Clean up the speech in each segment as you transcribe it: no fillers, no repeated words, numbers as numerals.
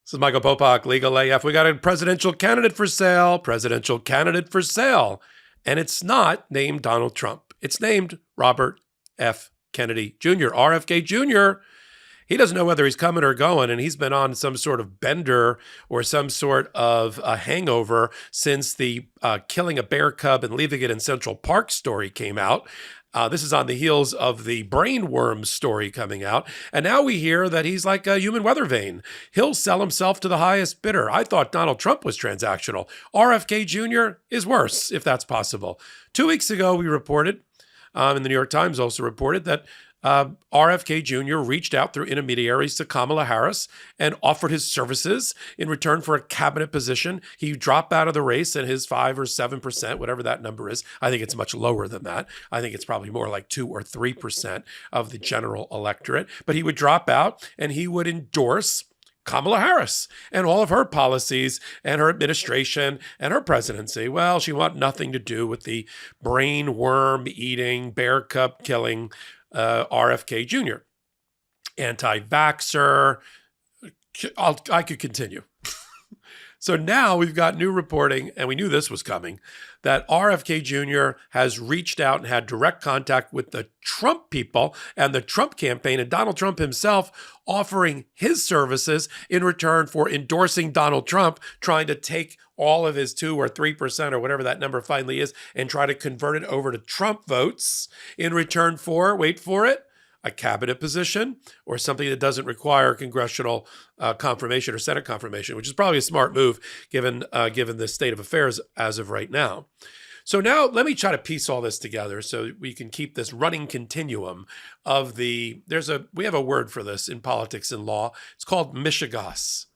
This is Michael Popok, Legal AF. We got a presidential candidate for sale, and it's not named Donald Trump. It's named Robert F. Kennedy Jr., RFK Jr. He doesn't know whether he's coming or going, and he's been on some sort of bender or some sort of a hangover since the killing a bear cub and leaving it in Central Park story came out. This is on the heels of the brainworm story coming out. And now we hear that he's like a human weather vane. He'll sell himself to the highest bidder. I thought Donald Trump was transactional. RFK Jr. is worse, if that's possible. 2 weeks ago, we reported, and the New York Times also reported, that RFK Jr. reached out through intermediaries to Kamala Harris and offered his services in return for a cabinet position. He dropped out of the race and his 5 or 7%, whatever that number is. I think it's much lower than that. I think it's probably more like 2 or 3% of the general electorate. But he would drop out and he would endorse Kamala Harris and all of her policies and her administration and her presidency. Well, she wanted nothing to do with the brain worm eating, bear cub killing RFK Jr. Anti-vaxxer. I could continue. So now we've got new reporting, and we knew this was coming, that RFK Jr. has reached out and had direct contact with the Trump people and the Trump campaign, and Donald Trump himself offering his services in return for endorsing Donald Trump, trying to take all of his 2 or 3% or whatever that number finally is and try to convert it over to Trump votes in return for, wait for it, a cabinet position or something that doesn't require congressional confirmation or Senate confirmation, which is probably a smart move given the state of affairs as of right now. So now let me try to piece all this together so we can keep this running continuum of we have a word for this in politics and law. It's called mishigas.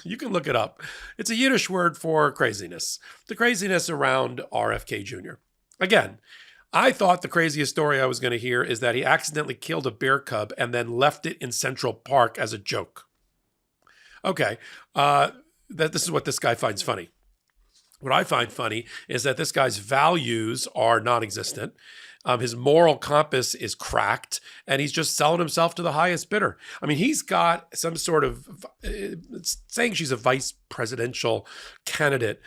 You can look it up. It's a Yiddish word for craziness. The craziness around RFK Jr. Again, I thought the craziest story I was going to hear is that he accidentally killed a bear cub and then left it in Central Park as a joke. Okay, this is what this guy finds funny. What I find funny is that this guy's values are non-existent. His moral compass is cracked, and he's just selling himself to the highest bidder. I mean, he's got some sort of saying she's a vice presidential candidate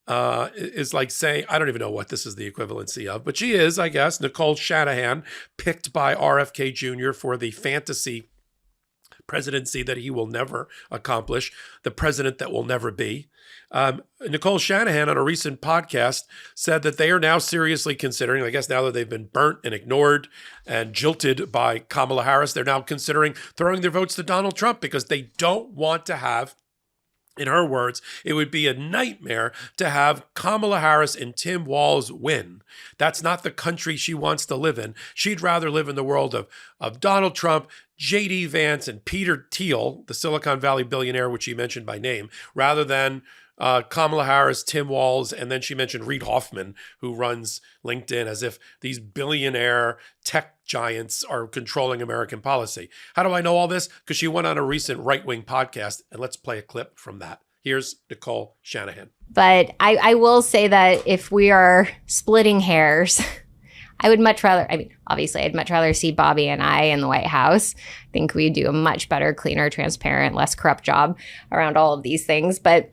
is like saying, I don't even know what this is the equivalency of, but she is, I guess, Nicole Shanahan, picked by RFK Jr. for the fantasy presidency that he will never accomplish, the president that will never be. Nicole Shanahan on a recent podcast said that they are now seriously considering, I guess now that they've been burnt and ignored and jilted by Kamala Harris, they're now considering throwing their votes to Donald Trump because they don't want to have, in her words, it would be a nightmare to have Kamala Harris and Tim Walz win. That's not the country she wants to live in. She'd rather live in the world of Donald Trump, J.D. Vance, and Peter Thiel, the Silicon Valley billionaire, which she mentioned by name, rather than Kamala Harris, Tim Walz, and then she mentioned Reid Hoffman, who runs LinkedIn, as if these billionaire tech giants are controlling American policy. How do I know all this? Because she went on a recent right-wing podcast, and let's play a clip from that. Here's Nicole Shanahan. But I will say that if we are splitting hairs, I would much rather, obviously, I'd much rather see Bobby and I in the White House. I think we do a much better, cleaner, transparent, less corrupt job around all of these things. But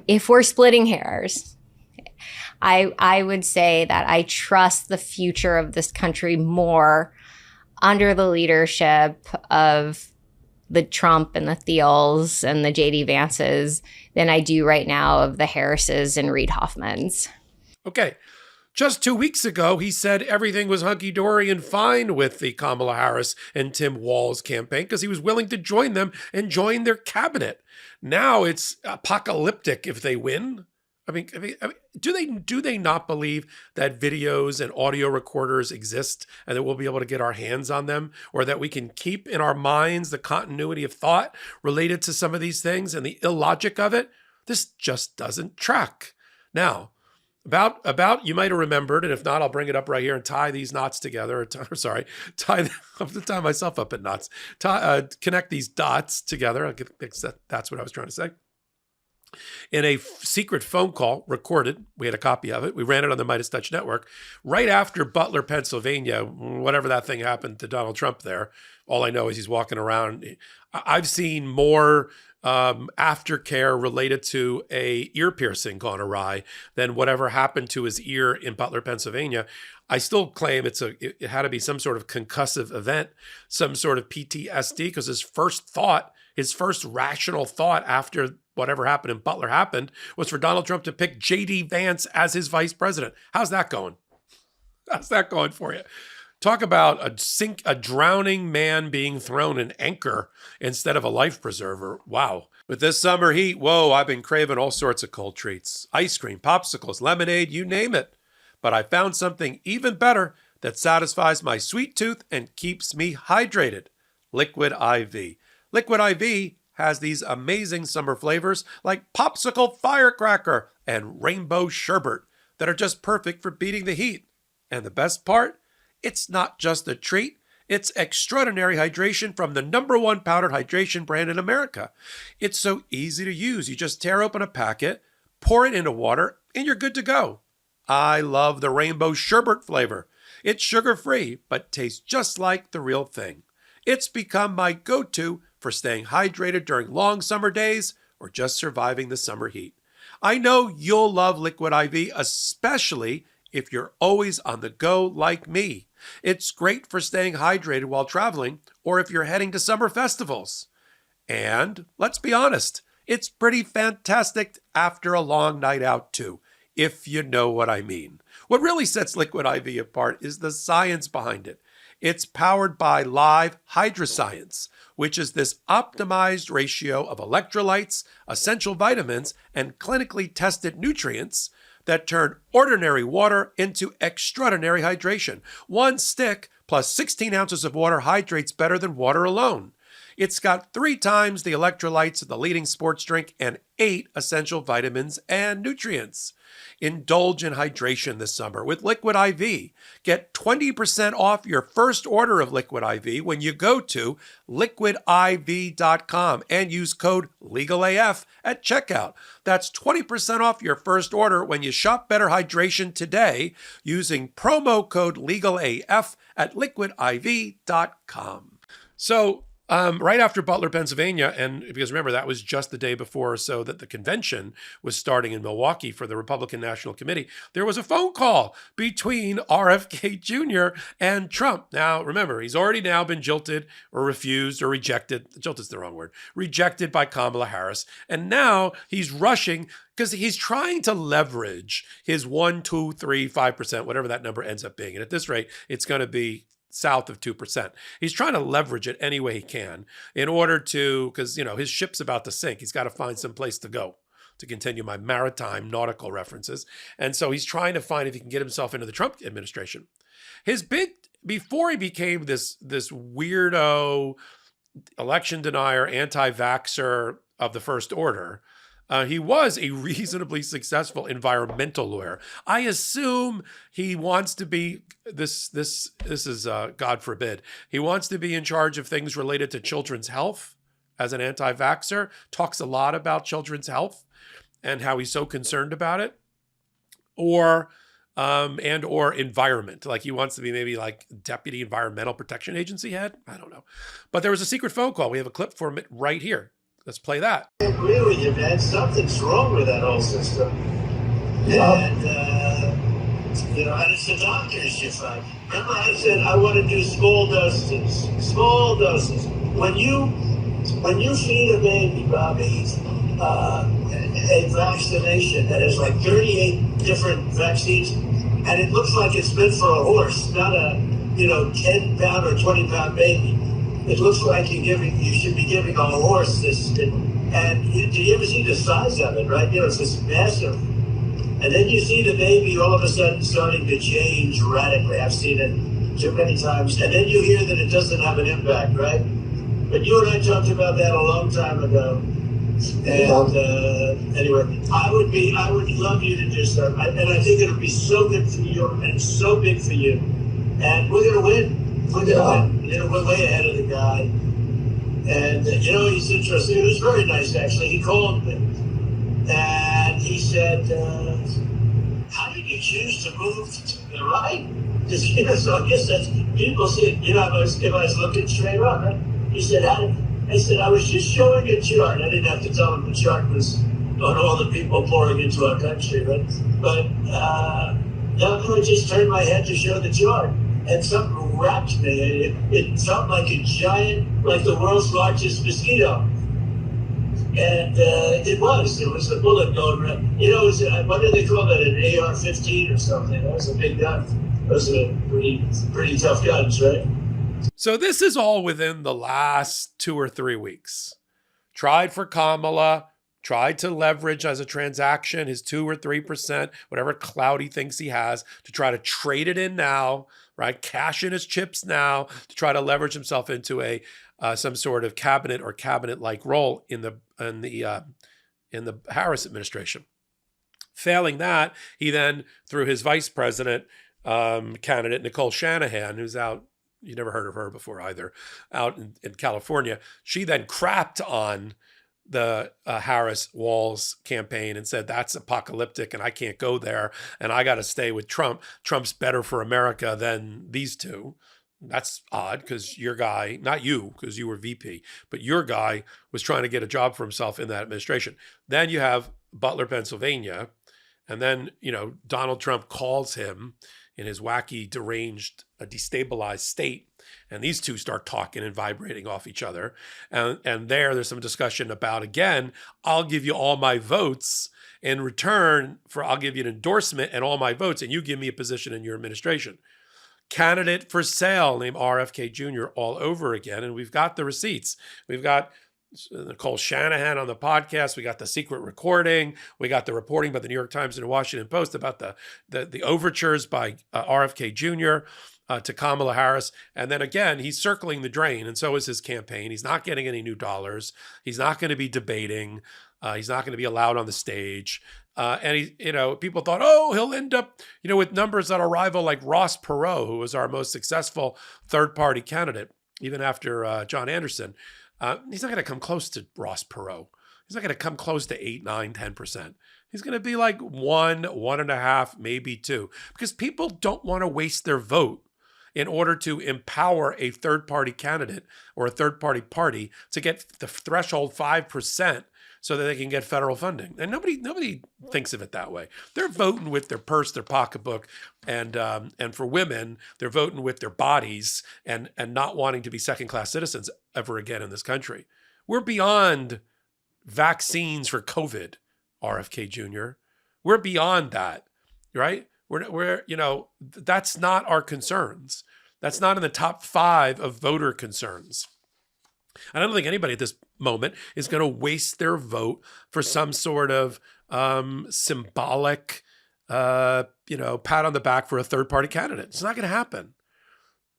if we're splitting hairs, I would say that I trust the future of this country more under the leadership of the Trump and the Thiels and the J.D. Vances than I do right now of the Harrises and Reid Hoffmans. Okay. Just 2 weeks ago, he said everything was hunky-dory and fine with the Kamala Harris and Tim Walz campaign because he was willing to join them and join their cabinet. Now it's apocalyptic if they win. I mean, do they not believe that videos and audio recorders exist and that we'll be able to get our hands on them, or that we can keep in our minds the continuity of thought related to some of these things and the illogic of it? This just doesn't track. Now, About you might have remembered, and if not, I'll bring it up right here and tie these knots together. I have to tie myself up in knots. Connect these dots together. That's what I was trying to say. in a secret phone call recorded. We had a copy of it. We ran it on the MeidasTouch network right after Butler, Pennsylvania, whatever that thing happened to Donald Trump there. All I know is he's walking around. I've seen more aftercare related to a ear piercing gone awry than whatever happened to his ear in Butler, Pennsylvania. I still claim it had to be some sort of concussive event, some sort of PTSD, because his first rational thought after whatever happened in Butler happened was for Donald Trump to pick J.D. Vance as his vice president. How's that going? How's that going for you? Talk about a drowning man being thrown an anchor instead of a life preserver. Wow. With this summer heat, whoa, I've been craving all sorts of cold treats. Ice cream, popsicles, lemonade, you name it. But I found something even better that satisfies my sweet tooth and keeps me hydrated. Liquid IV. Liquid IV has these amazing summer flavors like popsicle firecracker and rainbow sherbet that are just perfect for beating the heat. And the best part? It's not just a treat, it's extraordinary hydration from the #1 powdered hydration brand in America. It's so easy to use. You just tear open a packet, pour it into water, and you're good to go. I love the rainbow sherbet flavor. It's sugar-free, but tastes just like the real thing. It's become my go-to for staying hydrated during long summer days or just surviving the summer heat. I know you'll love Liquid IV, especially if you're always on the go like me. It's great for staying hydrated while traveling or if you're heading to summer festivals. And let's be honest, it's pretty fantastic after a long night out too, if you know what I mean. What really sets Liquid IV apart is the science behind it. It's powered by live hydroscience, which is this optimized ratio of electrolytes, essential vitamins, and clinically tested nutrients that turn ordinary water into extraordinary hydration. One stick plus 16 ounces of water hydrates better than water alone. It's got 3 times the electrolytes of the leading sports drink and 8 essential vitamins and nutrients. Indulge in hydration this summer with Liquid IV. Get 20% off your first order of Liquid IV when you go to liquidiv.com and use code LEGALAF at checkout. That's 20% off your first order when you shop Better Hydration today using promo code LEGALAF at liquidiv.com. So, right after Butler, Pennsylvania, and because remember, that was just the day before or so that the convention was starting in Milwaukee for the Republican National Committee, there was a phone call between RFK Jr. and Trump. Now, remember, he's already now been jilted or refused or rejected. Jilted's the wrong word. Rejected by Kamala Harris. And now he's rushing because he's trying to leverage his 1, 2, 3, 5%, whatever that number ends up being. And at this rate, it's going to be south of 2%. He's trying to leverage it any way he can in order to, because, his ship's about to sink. He's got to find some place to go, to continue my maritime nautical references. And so he's trying to find if he can get himself into the Trump administration. Before he became this weirdo election denier, anti-vaxxer of the first order, he was a reasonably successful environmental lawyer. I assume he wants to be this is God forbid. He wants to be in charge of things related to children's health as an anti-vaxxer. Talks a lot about children's health and how he's so concerned about it, or environment. Like he wants to be maybe like deputy environmental protection agency head. I don't know, but there was a secret phone call. We have a clip from it right here. Let's play that. I agree with you, man. Something's wrong with that whole system. And, and it's the doctors you find. Remember I said I want to do small doses. Small doses. When you feed a baby, Bobby, a vaccination that has like 38 different vaccines, and it looks like it's meant for a horse, not a 10-pound or 20-pound baby. It looks like you should be giving a horse this, and do you ever see the size of it, right? It's this massive. And then you see the baby all of a sudden starting to change radically. I've seen it too many times. And then you hear that it doesn't have an impact, right? But you and I talked about that a long time ago. And anyway, I would love you to do something. And I think it'll be so good for you and so big for you. And we're going to win. We're way ahead of the guy. And, he's interesting. It was very nice, actually. He called me. And he said, how did you choose to move to the right? So I guess that's, people said, if I was looking straight on, right? He said, I said, I was just showing a chart. I didn't have to tell him the chart was on all the people pouring into our country, right? But I just turned my head to show the chart. And something wrapped me. It felt like a giant, like the world's largest mosquito. And it was a bullet going right. It was, what do they call that, an AR-15 or something? That was a big gun. Those are pretty tough guns, right? So this is all within the last 2 or 3 weeks. Tried for Kamala, tried to leverage as a transaction his 2 or 3%, whatever clout he thinks he has, to try to trade it in now, right? Cash in his chips now to try to leverage himself into a some sort of cabinet or cabinet-like role in the Harris administration. Failing that, he then, through his vice president candidate, Nicole Shanahan, who's out, you never heard of her before either, out in California, she then crapped on the Harris-Walz campaign and said, that's apocalyptic and I can't go there and I got to stay with Trump. Trump's better for America than these two. That's odd because your guy, not you because you were VP, but your guy was trying to get a job for himself in that administration. Then you have Butler, Pennsylvania, and then, Donald Trump calls him in his wacky, deranged, destabilized state. And these two start talking and vibrating off each other. And there's some discussion about, again, I'll give you all my votes in return for, I'll give you an endorsement and all my votes, and you give me a position in your administration. Candidate for sale named RFK Jr. all over again. And we've got the receipts. We've got Nicole Shanahan on the podcast. We got the secret recording. We got the reporting by the New York Times and the Washington Post about the overtures by RFK Jr. To Kamala Harris. And then again, he's circling the drain, and so is his campaign. He's not getting any new dollars. He's not going to be debating. He's not going to be allowed on the stage. And people thought, he'll end up, with numbers that'll rival like Ross Perot, who was our most successful third-party candidate, even after John Anderson. He's not going to come close to Ross Perot. He's not going to come close to 8, 9, 10%. He's going to be like 1, 1.5, maybe 2, because people don't want to waste their vote in order to empower a third-party candidate or a third-party party to get the threshold 5% so that they can get federal funding. And nobody thinks of it that way. They're voting with their purse, their pocketbook, and for women, they're voting with their bodies and not wanting to be second-class citizens ever again in this country. We're beyond vaccines for COVID, RFK Jr. We're beyond that, right? We're that's not our concerns. That's not in the top 5 of voter concerns. And I don't think anybody at this moment is going to waste their vote for some sort of symbolic, pat on the back for a third-party candidate. It's not going to happen.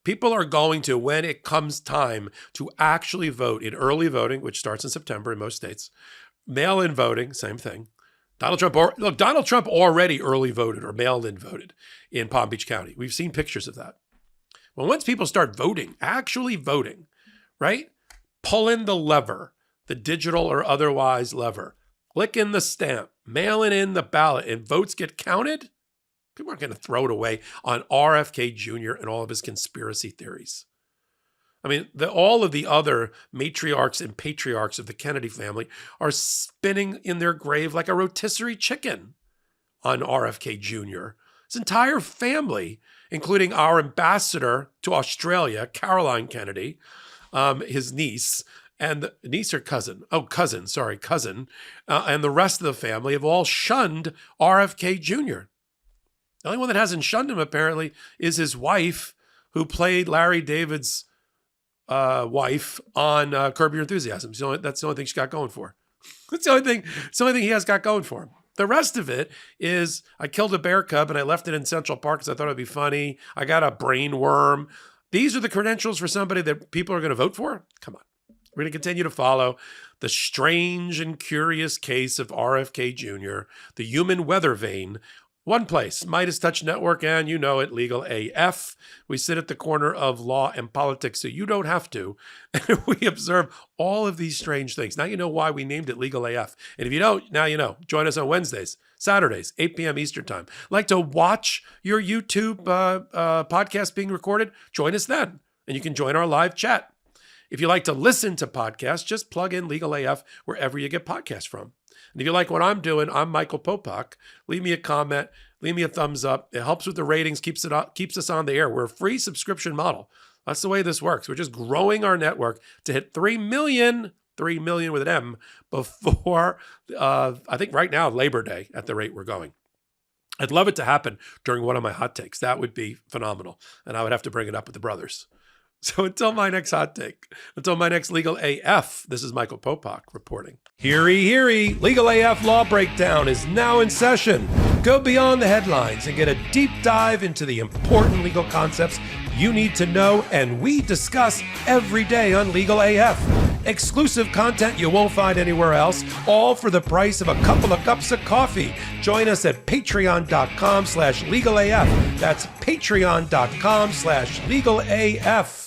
People are going to, when it comes time to actually vote in early voting, which starts in September in most states, mail-in voting, same thing. Donald Trump already early voted or mailed-in voted in Palm Beach County. We've seen pictures of that. Well, once people start voting, actually voting, right? Pull in the lever, the digital or otherwise lever, click in the stamp, mailing in the ballot, and votes get counted, people aren't going to throw it away on RFK Jr. and all of his conspiracy theories. I mean, all of the other matriarchs and patriarchs of the Kennedy family are spinning in their grave like a rotisserie chicken on RFK Jr. His entire family, including our ambassador to Australia, Caroline Kennedy, his niece, and niece or cousin? Cousin. And the rest of the family have all shunned RFK Jr. The only one that hasn't shunned him, apparently, is his wife, who played Larry David's wife on Curb Your Enthusiasm. That's the only thing she's got going for. That's the only thing he has got going for him. The rest of it is, I killed a bear cub and I left it in Central Park because I thought it'd be funny. I got a brain worm. These are the credentials for somebody that people are going to vote for? Come on. We're going to continue to follow the strange and curious case of RFK Jr., the human weather vane, One place, MeidasTouch Network, and you know it, Legal AF. We sit at the corner of law and politics so you don't have to. And we observe all of these strange things. Now you know why we named it Legal AF. And if you don't, now you know. Join us on Wednesdays, Saturdays, 8 p.m. Eastern Time. Like to watch your YouTube podcast being recorded? Join us then. And you can join our live chat. If you like to listen to podcasts, just plug in Legal AF wherever you get podcasts from. And if you like what I'm doing, I'm Michael Popok. Leave me a comment, leave me a thumbs up. It helps with the ratings, keeps us on the air. We're a free subscription model. That's the way this works. We're just growing our network to hit 3 million with an M before, I think right now, Labor Day at the rate we're going. I'd love it to happen during one of my hot takes. That would be phenomenal. And I would have to bring it up with the brothers. So until my next hot take, until my next Legal AF, this is Michael Popok reporting. Heary, Legal AF Law Breakdown is now in session. Go beyond the headlines and get a deep dive into the important legal concepts you need to know and we discuss every day on Legal AF. Exclusive content you won't find anywhere else, all for the price of a couple of cups of coffee. Join us at patreon.com/legalaf. That's patreon.com/legalaf.